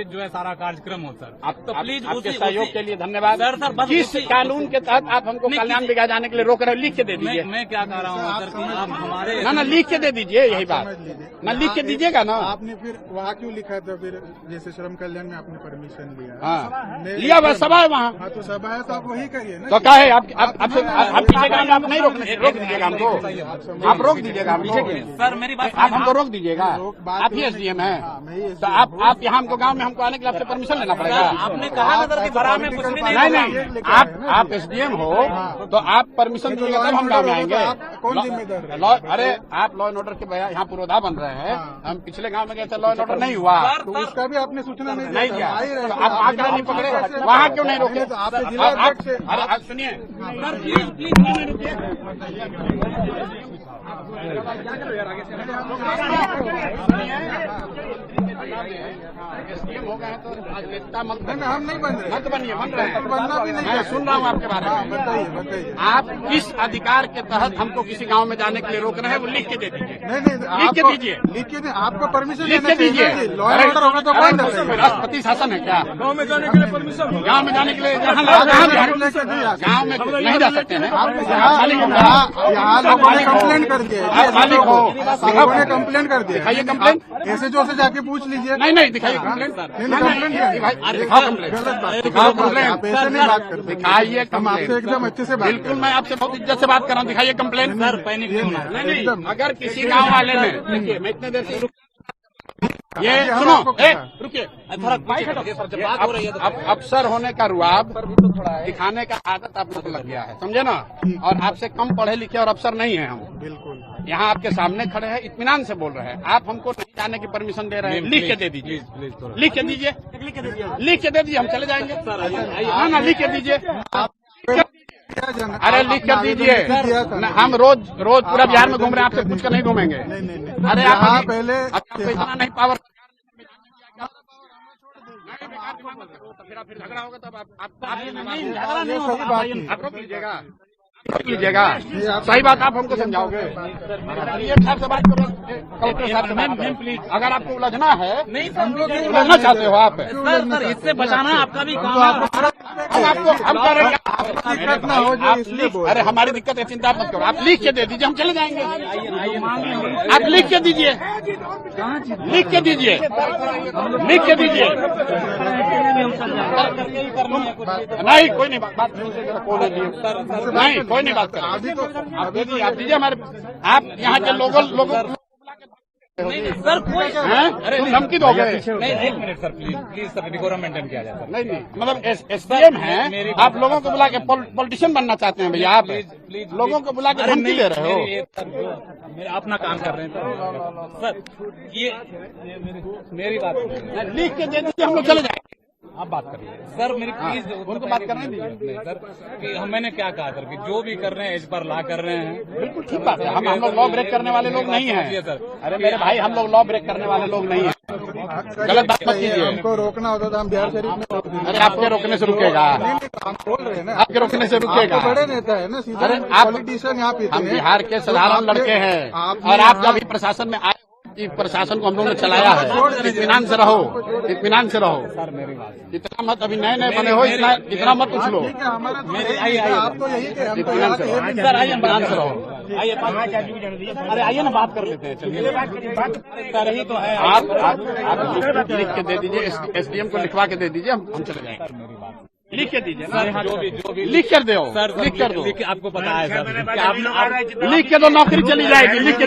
समर्पित जो है सारा कार्यक्रम हो सर। तो प्लीज आपके सहयोग के लिए धन्यवाद सर। बस किस कानून के तहत आप हमको कल्याण बिघा जाने के लिए रोक रहे हो? लिख के दे दीजिए। मैं क्या कह रहा हूँ सर कि आप हमारे ना लिख के दे दीजिए, यही बात ना लिख के दीजिएगा ना। आपने फिर वहाँ क्यों लिखा था? फिर जैसे श्रम कल्याण में आपने परमिशन लिया, हाँ लिया वह सभा है वहाँ। हाँ तो सभा है तो आप वही करिए ना। तो क्या है आप पीछे काम आप नहीं रोक दीजिएगा हमको, आप रोक दीजिएगा हम पीछे सर। मेरी बात आप हमको रोक दीजिएगा। आप ही एसडीएम है तो आप यहाँ हमको गांव में हमको आने के लिए आपसे परमिशन लेना पड़ेगा। आपने कहा ना सर कि बड़ा में कुछ भी नहीं आप एसडीएम हो तो आप परमिशन दीजिएगा तब हम गाँव में आएंगे। कौन जिम्मेदार? अरे आप लॉ एंड ऑर्डर के यहाँ पूर्वाधार बन रहे हैं। हम पिछले गांव में गए थे, लॉ एंड ऑर्डर नहीं हुआ तो उसका भी आपने सूचना नहीं दिया। आप आकर नहीं पकड़े, वहाँ क्यों नहीं रोके? तो आपके जिला अध्यक्ष से अरे आप सुनिए सर, प्लीज नहीं रुकिए। एसडीएम हो गए तो राजनेता मत हम नहीं बन रहे, मत बनिए, बन रहे हैं। बनना भी नहीं। मैं सुन रहा हूँ आपके बारे में। बताइए आप किस अधिकार के तहत हमको किसी गांव में जाने के लिए रोक रहे हैं वो लिख के दे दीजिए। नहीं लिख के दीजिए, लिख के आपको परमिशन लिख के दीजिए। लॉ एंड ऑर्डर होगा तो कौन देगा? राष्ट्रपति शासन है क्या? गाँव में जाने के लिए परमिशन, गांव में जाने के लिए गांव में नहीं जा सकते हैं। यहाँ लोगों ने कंप्लेंट कर दिया, लोगों ने कंप्लेंट कर दिया। दिखाइए कंप्लेंट। ऐसे जो से जाके पूछ लीजिए। नहीं दिखाइए कंप्लेंट। दिखाओ कंप्लेंट, दिखाओ कंप्लेंट। आप ऐसे नहीं बात करते। दिखाइए हम आपसे कंप्लेंट। एकदम अच्छे से बात बिल्कुल मैं आपसे बहुत इज्जत से बात कर रहा हूँ। दिखाइए कंप्लेंट। सर पैनिक नहीं होना। नहीं, अगर किसी गांव वाले ने, देखिए मैं इतने देर से ये सुनो, रुकिए थोड़ा बाइक हटो सर, जब बात हो रही है तो अब अफसर होने का रुआब दिखाने का आदत आप लोग लग गया है, समझे ना। और आपसे कम पढ़े लिखे और अफसर नहीं है हम। बिल्कुल यहाँ आपके सामने खड़े हैं, इत्मीनान से बोल रहे हैं। आप हमको नहीं जाने की परमिशन दे रहे हैं। लिख के दे दीजिए, लिख के दीजिए, लिख के दे दीजिए, हम चले जाएंगे। ना लिख के दीजिए, अरे लिख कर दीजिए। हम रोज पूरा बिहार में घूम रहे हैं, आपसे पूछ कर नहीं घूमेंगे। अरे आप पहले इतना नहीं पावर, फिर झगड़ा होगा तब आप रोक लीजिएगा, रोक लीजिएगा। सही बात आप हमको समझाओगे। साहब से बात करो, कलेक्टर साहब से बात करो प्लीज। अगर आपको उलझना है, नहीं उलझना चाहते हो आप, सर इससे बचाना आपका भी काम है। हम कह रहे हैं अरे हमारी दिक्कत है, चिंता मत करो। आप लिख के दे दीजिए, हम चले जाएंगे। आप लिख के दीजिए, लिख के दीजिए, लिख के दीजिए। नहीं कोई नहीं बात नहीं, कोई नहीं बात करें। आप दे दीजिए, आप दीजिए हमारे। आप यहाँ के लोगों सर कोई अरे धमकी दोगे? एक minute sir, please sir, decorum maintain किया जाए। नहीं मतलब एसडीएम है, आप लोगों को बुला के पॉलिटिशियन बनना चाहते हैं भैया? आप लोगों को बुला के धमकी दे रहे हो। मेरा अपना काम कर रहे हैं सर। ये मेरी बात लिख के दे दीजिए, हम लोग चले जाएंगे। आप बात करिए सर, मेरी प्लीज उनको बात करने दीजिए सर कि मैंने क्या कहा सर कि जो भी कर रहे हैं इस पर ला कर रहे हैं। बिल्कुल ठीक बात है। हम लोग लॉ ब्रेक करने वाले लोग नहीं हैं सर। अरे मेरे भाई, हम लोग लॉ ब्रेक करने वाले लोग नहीं हैं। गलत बात मत कीजिए। हमको रोकना होता तो हम बिहार शरीफ में रोक देंगे। अरे आपके रोकने से रुकेगा? हम बोल रहे हैं ना, आपके रोकने से रुकेगा? बड़े नेता है ना, सीधा अरे आप पॉलिटिशियन यहाँ पे हम बिहार के साधारण लड़के हैं, और आप जब भी प्रशासन में आए, प्रशासन को हम लोगों ने चलाया है। इत्मीनान से रहो, इत्मीनान से रहो। सर मेरी बात, इतना मत, अभी नए नए बने हो, इतना मत उछलो। आप तो यही के इत्मीनान से रहो सर, आइए इत्मीनान से रहो। आइए अरे आइए ना, बात कर लेते हैं। चलिए सर यही तो है। आप लिख के दे दीजिए, एसडीएम को लिखवा के दे दीजिए, हम चले जाएंगे। लिख के दीजिए ना, जो भी लिख कर दो सर, लिख कर दो। आपको पता है सर, लिख के दो, नौकरी चली जाएगी। लिख के